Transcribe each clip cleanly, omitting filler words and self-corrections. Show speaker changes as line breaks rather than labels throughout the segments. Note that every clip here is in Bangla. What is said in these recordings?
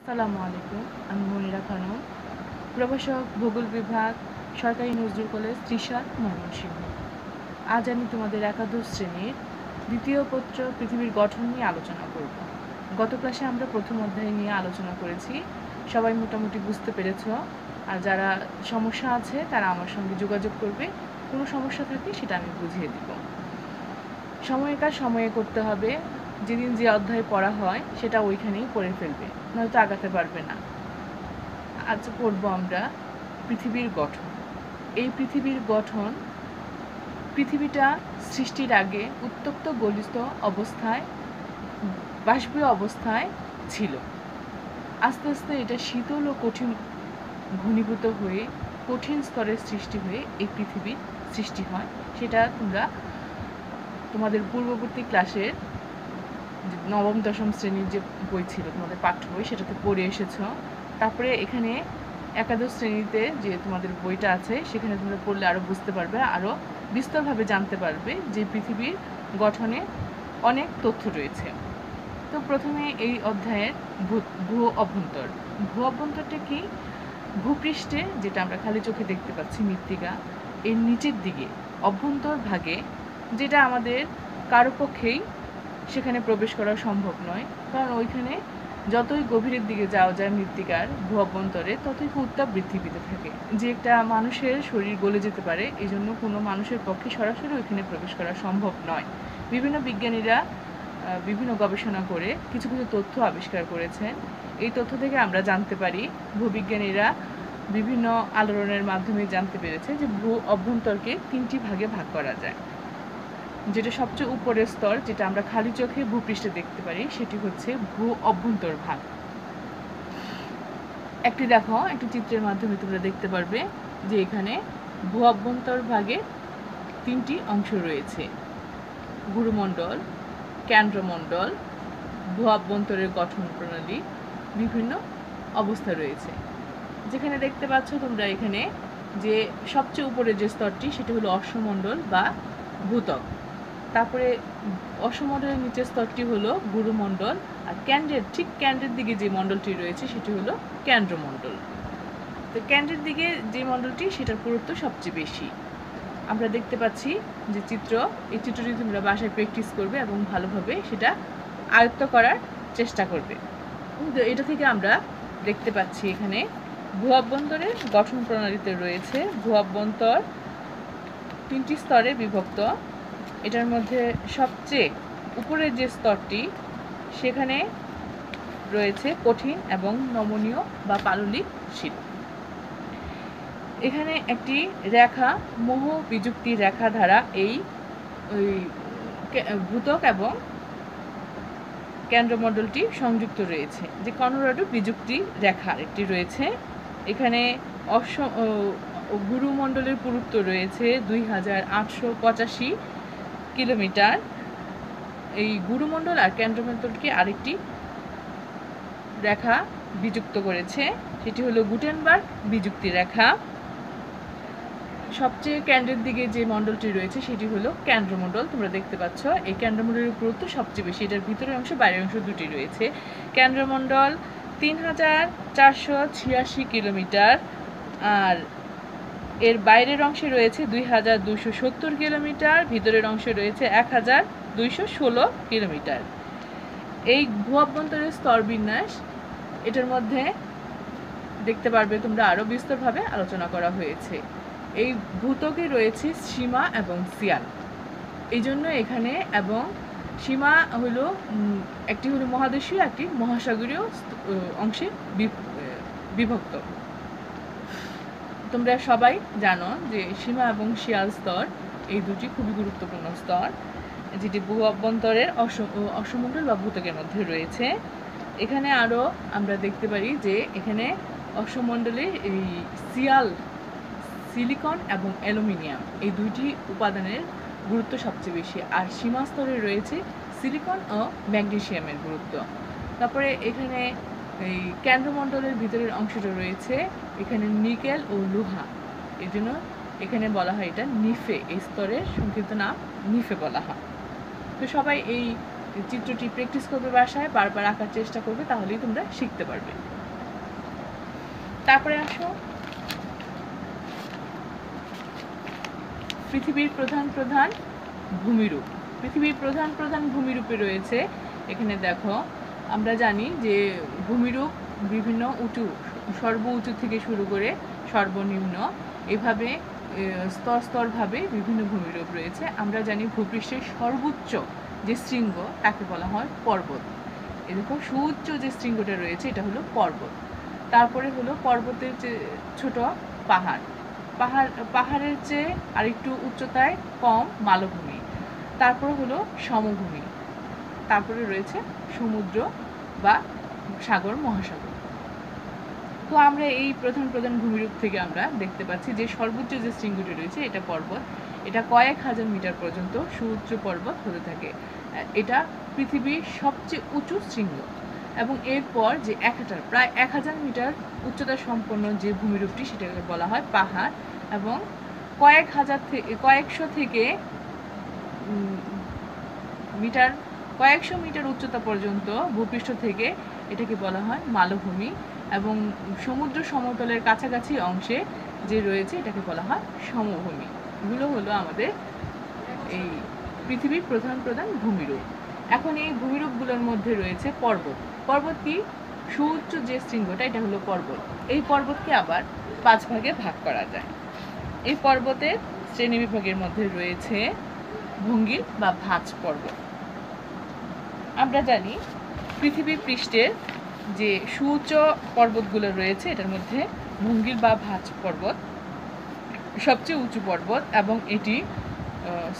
আসসালামু আলাইকুম। আমি মনিরা খানম, প্রভাষক, ভূগোল বিভাগ, সরকারি নজরুল কলেজ, ত্রিশাল, ময়মনসিংহ। আজ আমি তোমাদের একাদশ শ্রেণীর দ্বিতীয় পত্র পৃথিবীর গঠন নিয়ে আলোচনা করব। গত ক্লাসে আমরা প্রথম অধ্যায় নিয়ে আলোচনা করেছি, সবাই মোটামুটি বুঝতে পেরেছ। আর যারা সমস্যা আছে তারা আমার সঙ্গে যোগাযোগ করবে, কোনো সমস্যা থাকলে সেটা আমি বুঝিয়ে দিব। সময়ের কাজ সময়ে করতে হবে, যেদিন যে অধ্যায় পড়া হয় সেটা ওইখানেই পড়ে ফেলবে, নয়তো আগাতে পারবে না। আজ পড়ব আমরা পৃথিবীর গঠন। এই পৃথিবীর গঠন, পৃথিবীটা সৃষ্টির আগে উত্তপ্ত গলিত অবস্থায়, বাষ্পীয় অবস্থায় ছিল। আস্তে আস্তে এটা শীতল ও কঠিন ঘনীভূত হয়ে কঠিন স্তরের সৃষ্টি হয়ে এই পৃথিবীর সৃষ্টি হয়। সেটা তোমরা তোমাদের পূর্ববর্তী ক্লাসের নবম দশম শ্রেণীর যে বই ছিল, তোমাদের পাঠ্য বই, সেটাতে পড়ে এসেছ। তারপরে এখানে একাদশ শ্রেণীতে যে তোমাদের বইটা আছে সেখানে তোমরা পড়লে আরও বুঝতে পারবে, আরও বিস্তরভাবে জানতে পারবে যে পৃথিবীর গঠনে অনেক তথ্য রয়েছে। তো প্রথমে এই অধ্যায়ের ভূ অভ্যন্তর। ভূ অভ্যন্তরটা কি? ভূপৃষ্ঠে যেটা আমরা খালি চোখে দেখতে পাচ্ছি, মৃত্তিকা, এর নিচের দিকে অভ্যন্তর ভাগে, যেটা আমাদের কারো পক্ষেই সেখানে প্রবেশ করা সম্ভব নয়, কারণ ওইখানে যতই গভীরের দিকে যাওয়া যায় মৃত্তিকার ভূ অভ্যন্তরে, ততই উত্তাপ বৃদ্ধি পেতে থাকে, যে একটা মানুষের শরীর গলে যেতে পারে। এই জন্য কোনো মানুষের পক্ষে সরাসরি ওইখানে প্রবেশ করা সম্ভব নয়। বিভিন্ন বিজ্ঞানীরা বিভিন্ন গবেষণা করে কিছু কিছু তথ্য আবিষ্কার করেছেন। এই তথ্য থেকে আমরা জানতে পারি, ভূবিজ্ঞানীরা বিভিন্ন আলোড়নের মাধ্যমে জানতে পেরেছে যে ভূ অভ্যন্তরকে তিনটি ভাগে ভাগ করা যায়। যেটা সবচেয়ে উপরের স্তর, যেটা আমরা খালি চোখে ভূপৃষ্ঠে দেখতে পারি, সেটি হচ্ছে ভূ অভ্যন্তর ভাগ। একটি দেখো, একটি চিত্রের মাধ্যমে তোমরা দেখতে পারবে যে এখানে ভূ অভ্যন্তর ভাগে তিনটি অংশ রয়েছে: গুরুমণ্ডল, কেন্দ্রমণ্ডল, ভূ অভ্যন্তরের গঠন প্রণালী, বিভিন্ন অবস্থা রয়েছে। যেখানে দেখতে পাচ্ছ তোমরা এখানে যে সবচেয়ে উপরে যে স্তরটি, সেটি হলো অশ্বমণ্ডল বা ভূত্বক। তারপরে অশ্বমণ্ডলের নিচের স্তরটি হলো গুরুমণ্ডল, আর ঠিক কেন্দ্রের দিকে যে মণ্ডলটি রয়েছে সেটি হলো কেন্দ্রমণ্ডল। তো কেন্দ্রের দিকে যে মণ্ডলটি, সেটার পুরুত্ব সবচেয়ে বেশি। আমরা দেখতে পাচ্ছি যে এই চিত্রটি তোমরা বাসায় প্র্যাকটিস করবে এবং ভালোভাবে সেটা আয়ত্ত করার চেষ্টা করবে। এটা থেকে আমরা দেখতে পাচ্ছি এখানে ভূ অভ্যন্তরের গঠন প্রণালীতে রয়েছে ভূ অভ্যন্তর তিনটি স্তরে বিভক্ত। এটার মধ্যে সবচেয়ে উপরের যে স্তরটি, সেখানে রয়েছে কঠিন এবং নমনীয় বা পাললিক শিলা। এখানে একটি রেখা, মোহ বিযুক্তি রেখা দ্বারা এই ভূত্বক এবং কেন্দ্রমণ্ডলটি সংযুক্ত রয়েছে, যে কর্নোরডো বিযুক্তি রেখা একটি রয়েছে। এখানে গুরুমণ্ডলের পুরুত্ব রয়েছে 2885 কিলোমিটার। এই গুরুমণ্ডল আর কেন্দ্রমণ্ডলকে আরেকটি রেখা বিযুক্ত করেছে, সেটি হলো গুটেনবার্গ বিযুক্তি রেখা। সবচেয়ে কেন্দ্রের দিকে যে মণ্ডলটি রয়েছে সেটি হলো কেন্দ্রমণ্ডল। তোমরা দেখতে পাচ্ছ এই কেন্দ্রমণ্ডলের পুরুত্ব সবচেয়ে বেশি। এটার ভিতরের অংশ বাইরের অংশ দুটি রয়েছে। কেন্দ্রমণ্ডল 3486 কিলোমিটার, আর এর বাইরের অংশে রয়েছে 2270 কিলোমিটার, ভিতরের অংশে রয়েছে 1216 কিলোমিটার। এই ভূ অভ্যন্তরের স্তর বিন্যাস, এটার মধ্যে দেখতে পারবে তোমরা আরও বিস্তরভাবে আলোচনা করা হয়েছে। এই ভূত্বকে রয়েছে সীমা এবং সিয়াল। এই জন্য এখানে এবং সীমা হলো একটি হলো মহাদেশীয়, একটি মহাসাগরীয় অংশে বিভক্ত। তোমরা সবাই জানো যে সীমা এবং শিয়াল স্তর এই দুটি খুবই গুরুত্বপূর্ণ স্তর, যেটি ভূ অভ্যন্তরের অশ্বমণ্ডল বা ভূত্বকের মধ্যে রয়েছে। এখানে আরও আমরা দেখতে পারি যে এখানে অশ্বমণ্ডলে এই সিলিকন এবং অ্যালুমিনিয়াম এই দুইটি উপাদানের গুরুত্ব সবচেয়ে বেশি, আর সীমা স্তরে রয়েছে সিলিকন ও ম্যাগনেসিয়ামের গুরুত্ব। তারপরে এখানে এই কেন্দ্রমণ্ডলের ভিতরের অংশটা রয়েছে, এখানে নিকেল ও লোহা, এই জন্য এখানে বলা হয় এটা নিফে, এই স্তরের সংক্ষিপ্ত নাম নিফে বলা হয়। তো সবাই এই চিত্রটি প্র্যাকটিস করবে বাসায়, বারবার আঁকার চেষ্টা করবে, তাহলেই তোমরা শিখতে পারবে। তারপরে আসো পৃথিবীর প্রধান প্রধান ভূমিরূপ। পৃথিবীর প্রধান প্রধান ভূমিরূপে রয়েছে, এখানে দেখো আমরা জানি যে ভূমিরূপ বিভিন্ন উঁচু, সর্ব উঁচু থেকে শুরু করে সর্বনিম্ন, এভাবে স্তর স্তরভাবে বিভিন্ন ভূমিরূপ রয়েছে। আমরা জানি ভূপৃষ্ঠের সর্বোচ্চ যে শৃঙ্গ তাকে বলা হয় পর্বত। এই দেখো সুউচ্চ যে শৃঙ্গটা রয়েছে এটা হলো পর্বত। তারপরে হলো পর্বতের যে ছোট পাহাড়, পাহাড়ের চেয়ে আরেকটু উচ্চতায় কম মালভূমি। তারপরে হলো সমভূমি। তারপরে রয়েছে সমুদ্র বা সাগর, মহাসাগর। তো আমরা এই প্রধান প্রধান ভূমিরূপ থেকে আমরা দেখতে পাচ্ছি যে সর্বোচ্চ যে শৃঙ্গটি রয়েছে এটা পর্বত। এটা কয়েক হাজার মিটার পর্যন্ত সুউচ্চ পর্বত হতে থাকে। এটা পৃথিবীর সবচেয়ে উঁচু শৃঙ্গ। এবং এরপর যে প্রায় 1000 মিটার উচ্চতা সম্পন্ন যে ভূমিরূপটি সেটাকে বলা হয় পাহাড়। এবং কয়েকশো মিটার উচ্চতা পর্যন্ত ভূপৃষ্ঠ থেকে এটাকে বলা হয় মালভূমি। এবং সমুদ্র সমতলের কাছাকাছি অংশে যে রয়েছে এটাকে বলা হয় সমভূমি। এগুলো হলো আমাদের এই পৃথিবীর প্রধান প্রধান ভূমিরূপ। এখন এই ভূমিরূপগুলোর মধ্যে রয়েছে পর্বত। পর্বত কি? সুউচ্চ যে শৃঙ্গটা এটা হলো পর্বত। এই পর্বতকে আবার 5 ভাগে ভাগ করা যায়। এই পর্বতের শ্রেণীবিভাগের মধ্যে রয়েছে ভঙ্গিল বা ভাঁজ পর্বত। আমরা জানি পৃথিবী পৃষ্ঠের যে সুউচ্চ পর্বতগুলো রয়েছে এটার মধ্যে ভঙ্গিল বা ভাঁজ পর্বত সবচেয়ে উঁচু পর্বত, এবং এটি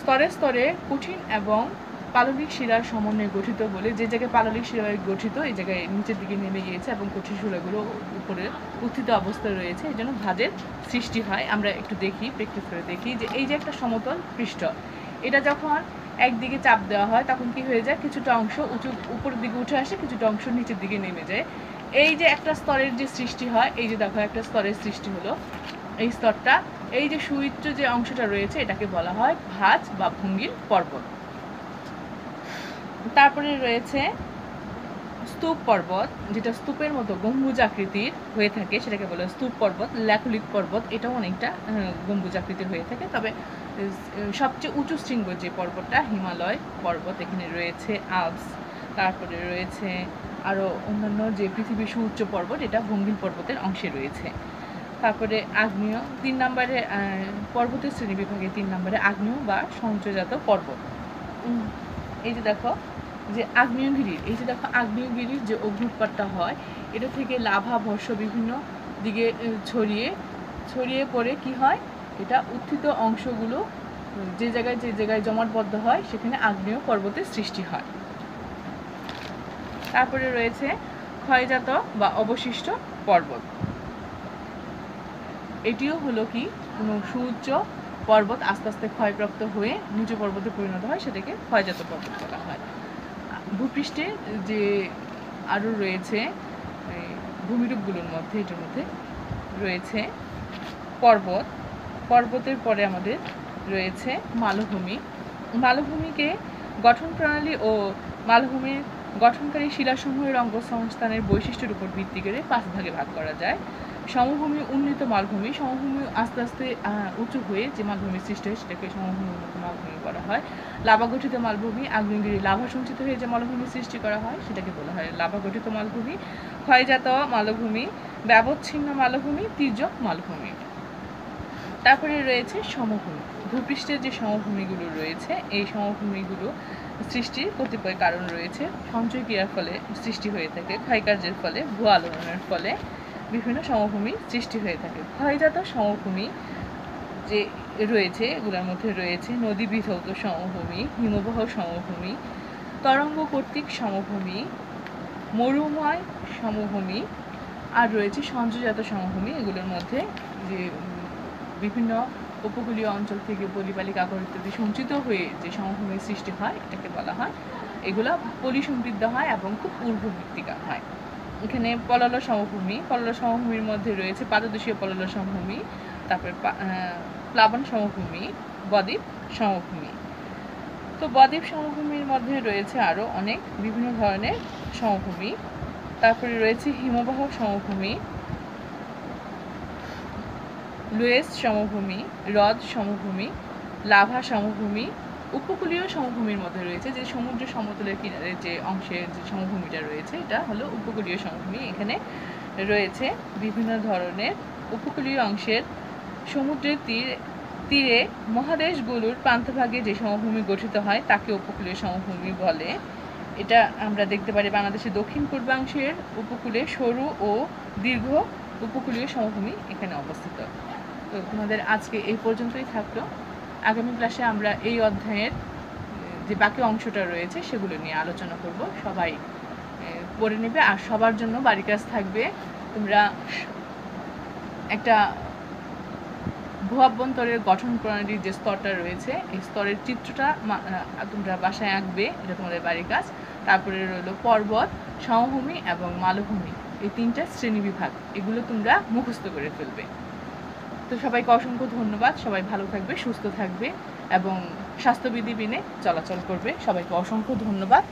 স্তরে স্তরে কঠিন এবং পাললিক শিলার সমন্বয়ে গঠিত বলে, যে জায়গায় পাললিক শিলায় গঠিত এই জায়গায় নিচের দিকে নেমে গিয়েছে এবং কঠিন শিলাগুলো উপরে উত্থিত অবস্থায় রয়েছে, এই জন্য ভাঁজের সৃষ্টি হয়। আমরা একটু দেখি, প্র্যাকটিস করে দেখি যে এই যে একটা সমতল পৃষ্ঠ, এটা যখন একদিকে চাপ দেওয়া হয় তখন কি হয়ে যায়, কিছুটা অংশ উপরের দিকে উঠে আসে, কিছুটা অংশ নিচের দিকে নেমে যায়। এই যে একটা স্তরের যে সৃষ্টি হয়, এই যে দেখো একটা স্তরের সৃষ্টি হলো, এই স্তরটা, এই যে সুউচ্চ যে অংশটা রয়েছে এটাকে বলা হয় ভাঁজ বা ভঙ্গিল পর্বত। তারপরে রয়েছে স্তূপ পর্বত, যেটা স্তূপের মতো গম্বুজ আকৃতির হয়ে থাকে, সেটাকে বলে স্তূপ পর্বত। ল্যাকুলিক পর্বত, এটাও অনেকটা গম্বুজ আকৃতির হয়ে থাকে। তবে সবচেয়ে উঁচু শৃঙ্গ যে পর্বতটা হিমালয় পর্বত, এখানে রয়েছে আল্পস। তারপরে রয়েছে আরও অন্যান্য যে পৃথিবীর সুউচ্চ পর্বত, এটা ভঙ্গিল পর্বতের অংশে রয়েছে। তারপরে আগ্নেয়, 3 নম্বরে পর্বতের শ্রেণী বিভাগে 3 নম্বরে আগ্নেয় বা সঞ্চয়জাত পর্বত। এই যে দেখো যে আগ্নেয়গিরির যে অগ্নুৎপাতটা হয়, এটা থেকে লাভা ভস্ম বিভিন্ন দিকে ছড়িয়ে পড়ে কি হয়, এটা উত্থিত অংশগুলো যে জায়গায় জমাটবদ্ধ হয় সেখানে আগ্নেয় পর্বতের সৃষ্টি হয়। তারপরে রয়েছে ক্ষয়জাত বা অবশিষ্ট পর্বত। এটিও হলো কি, কোনো সুউচ্চ পর্বত আস্তে আস্তে ক্ষয়প্রাপ্ত হয়ে নিচু পর্বতে পরিণত হয়, সেটাকে ক্ষয়জাত পর্বত বলা হয়। ভূপৃষ্ঠে যে আরও রয়েছে ভূমিরূপগুলোর মধ্যে, এটার মধ্যে রয়েছে পর্বতের পরে আমাদের রয়েছে মালভূমি। মালভূমিকে গঠন প্রণালী ও মালভূমির গঠনকারী শিলাসমূহের অঙ্গসংস্থানের বৈশিষ্ট্যের উপর ভিত্তি করে 5 ভাগে ভাগ করা যায়। সমভূমি, উন্নীত মালভূমি। সমভূমি আস্তে আস্তে উঁচু হয়ে যে মালভূমি সৃষ্টি হয় সেটাকে সমভূমি, উন্নীত মালভূমি বলা হয়। লাভা গঠিত মালভূমি, আগ্নেয়গিরি লাভা সঞ্চিত হয়ে যে মালভূমি সৃষ্টি করা হয় সেটাকে বলা হয় লাভা গঠিত মালভূমি। ক্ষয়জাত মালভূমি, ব্যবচ্ছিন্ন মালভূমি, তির্যক মালভূমি। তারপরে রয়েছে সমভূমি। ভূপৃষ্ঠের যে সমভূমিগুলো রয়েছে, এই সমভূমিগুলো সৃষ্টির কতিপয় কারণ রয়েছে। সঞ্চয় ক্রিয়ার ফলে সৃষ্টি হয়ে থাকে, ক্ষয়কার্যের ফলে, ভূ আলোড়নের ফলে বিভিন্ন সমভূমি সৃষ্টি হয়ে থাকে। ক্ষয়জাত সমভূমি যে রয়েছে এগুলোর মধ্যে রয়েছে নদী বিধৌত সমভূমি, হিমবাহ সমভূমি, তরঙ্গ কর্তৃক সমভূমি, মরুময় সমভূমি, আর রয়েছে সঞ্চয়জাত সমভূমি। এগুলোর মধ্যে যে বিভিন্ন উপকূলীয় অঞ্চল থেকে পলিবালিক আকর ইত্যাদি সঞ্চিত হয়ে যে সমভূমির সৃষ্টি হয় এটাকে বলা হয়, এগুলো পলিসমৃদ্ধ হয় এবং খুব ঊর্ধ্বমৃত্তিকা হয়। এখানে পলল সমভূমির মধ্যে রয়েছে পাদদেশীয় পলল সমভূমি, তারপরে প্লাবন সমভূমি, বদ্বীপ সমভূমি। তো বদ্বীপ সমভূমির মধ্যে রয়েছে আরও অনেক বিভিন্ন ধরনের সমভূমি। তারপরে রয়েছে হিমবাহ সমভূমি, লুয়েস সমভূমি, হ্রদ সমভূমি, লাভা সমভূমি। উপকূলীয় সমভূমির মধ্যে রয়েছে যে সমুদ্র সমতলের কিনারে যে অংশের যে সমভূমিটা রয়েছে, এটা হলো উপকূলীয় সমভূমি। এখানে রয়েছে বিভিন্ন ধরনের উপকূলীয় অংশের সমুদ্রের তীরে মহাদেশগুলোর প্রান্তভাগে যে সমভূমি গঠিত হয় তাকে উপকূলীয় সমভূমি বলে। এটা আমরা দেখতে পারি বাংলাদেশের দক্ষিণ পূর্বাংশের উপকূলে সরু ও দীর্ঘ উপকূলীয় সমভূমি এখানে অবস্থিত। তো তোমাদের আজকে এই পর্যন্তই থাকলো। আগামী ক্লাসে আমরা এই অধ্যায়ের যে বাকি অংশটা রয়েছে সেগুলো নিয়ে আলোচনা করব। সবাই পড়ে নেবে, আর সবার জন্য বাড়ি কাজ থাকবে, তোমরা একটা ভূঅভ্যন্তরের গঠন প্রণালীর যে স্তরটা রয়েছে এই স্তরের চিত্রটা তোমরা বাসায় আঁকবে, এটা তোমাদের বাড়ির কাজ। তারপরে রইলো পর্বত, সমভূমি এবং মালভূমি, এই তিনটা শ্রেণী বিভাগ, এগুলো তোমরা মুখস্থ করে ফেলবে। তো সবাইকে অসংখ্য ধন্যবাদ। সবাই ভালো থাকবে, সুস্থ থাকবে এবং স্বাস্থ্যবিধি মেনে চলাচল করবে। সবাইকে অসংখ্য ধন্যবাদ।